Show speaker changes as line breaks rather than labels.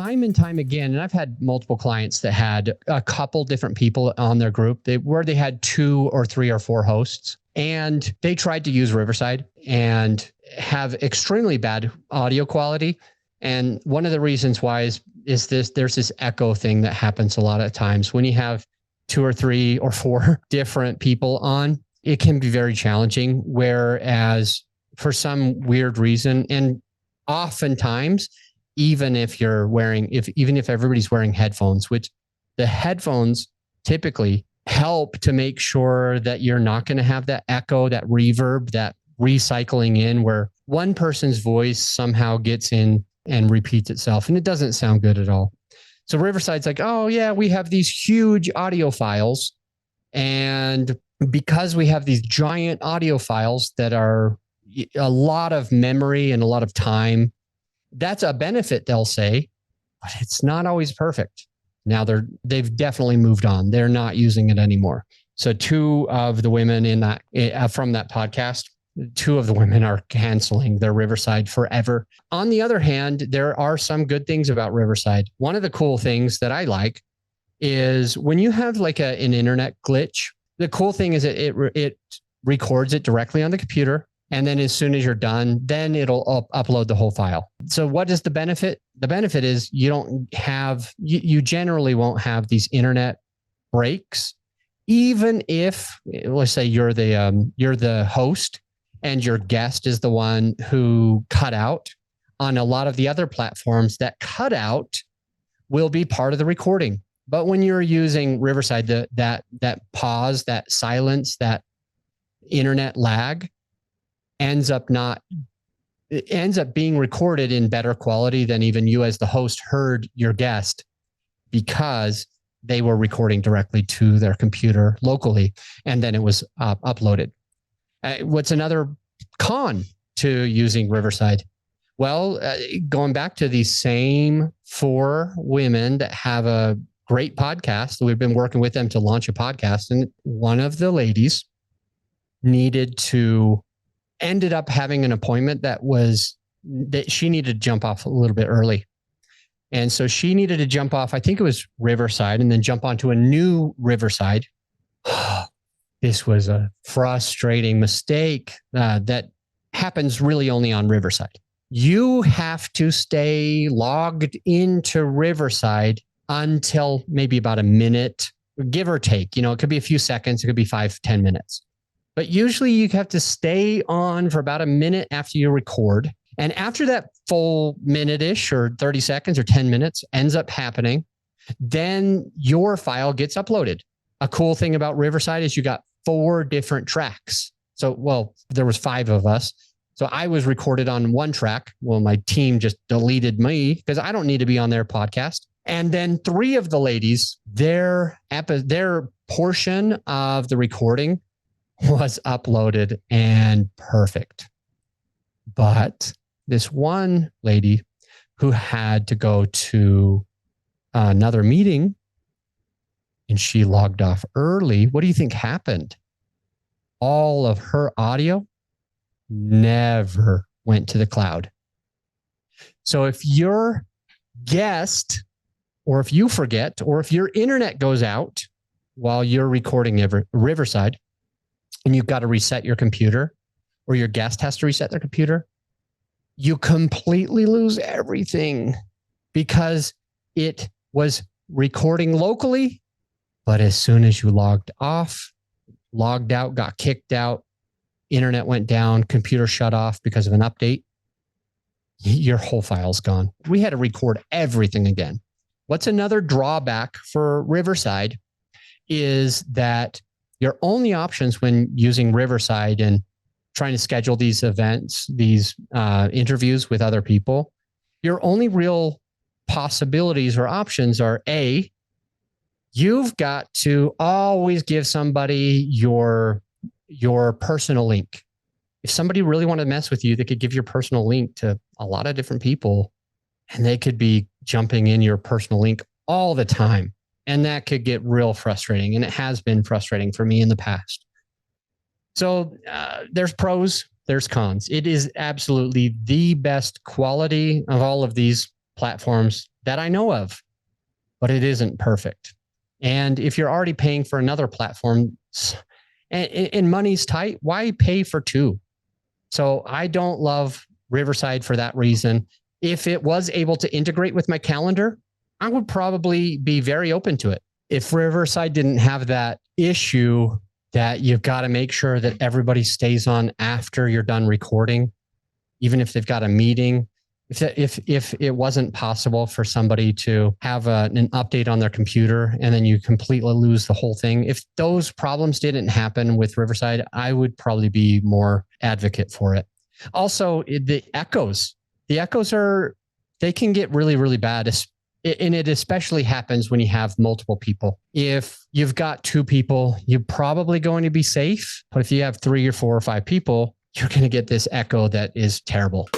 time and time again, and I've had multiple clients that had a couple different people on their group where they had 2 or 3 or 4 hosts, and they tried to use Riverside and have extremely bad audio quality. And one of the reasons why is there's this echo thing that happens a lot of times when you have 2 or 3 or 4 different people on. It can be very challenging. Whereas for some weird reason, and oftentimes, even if everybody's wearing headphones, which the headphones typically help to make sure that you're not going to have that echo, that reverb, that recycling in where one person's voice somehow gets in and repeats itself. And it doesn't sound good at all. So Riverside's like, oh yeah, we have these huge audio files. And because we have these giant audio files that are a lot of memory and a lot of time, that's a benefit, they'll say, but it's not always perfect. Now they've definitely moved on. They're not using it anymore. So 2 of the women from that podcast, 2 of the women are canceling their Riverside forever. On the other hand, there are some good things about Riverside. One of the cool things that I like is when you have like an internet glitch, the cool thing is it records it directly on the computer. And then as soon as you're done, then it'll upload the whole file. So what is the benefit? The benefit is you generally won't have these internet breaks, even if, let's say you're the host and your guest is the one who cut out. On a lot of the other platforms, that cutout will be part of the recording. But when you're using Riverside, that pause, that silence, that internet lag ends up being recorded in better quality than even you as the host heard your guest, because they were recording directly to their computer locally, and then it was uploaded. What's another con to using Riverside? Well, going back to these same 4 women that have a great podcast, we've been working with them to launch a podcast, and one of the ladies ended up having an appointment that she needed to jump off a little bit early. And so she needed to jump off, I think it was Riverside, and then jump onto a new Riverside. This was a frustrating mistake that happens really only on Riverside. You have to stay logged into Riverside until maybe about a minute, give or take. It could be a few seconds. It could be 5-10 minutes. But usually you have to stay on for about a minute after you record. And after that full minute-ish or 30 seconds or 10 minutes ends up happening, then your file gets uploaded. A cool thing about Riverside is you got 4 different tracks. So, well, there was 5 of us. So I was recorded on one track. Well, my team just deleted me because I don't need to be on their podcast. And then 3 of the ladies, their portion of the recording was uploaded and perfect. But this one lady who had to go to another meeting and she logged off early, what do you think happened? All of her audio never went to the cloud. So if your guest, or if you forget, or if your internet goes out while you're recording Riverside, and you've got to reset your computer, or your guest has to reset their computer, you completely lose everything because it was recording locally. But as soon as you logged out, got kicked out, internet went down, computer shut off because of an update, your whole file's gone. We had to record everything again. What's another drawback for Riverside is that your only options when using Riverside and trying to schedule these events, these interviews with other people, your only real possibilities or options are A, you've got to always give somebody your personal link. If somebody really wanted to mess with you, they could give your personal link to a lot of different people, and they could be jumping in your personal link all the time. And that could get real frustrating. And it has been frustrating for me in the past. So there's pros, there's cons. It is absolutely the best quality of all of these platforms that I know of, but it isn't perfect. And if you're already paying for another platform and money's tight, why pay for two? So I don't love Riverside for that reason. If it was able to integrate with my calendar, I would probably be very open to it. If Riverside didn't have that issue that you've got to make sure that everybody stays on after you're done recording, even if they've got a meeting, if it wasn't possible for somebody to have an update on their computer and then you completely lose the whole thing, if those problems didn't happen with Riverside, I would probably be more advocate for it. Also, the echoes they can get really, really bad. And it especially happens when you have multiple people. If you've got two people, you're probably going to be safe. But if you have 3 or 4 or 5 people, you're going to get this echo that is terrible.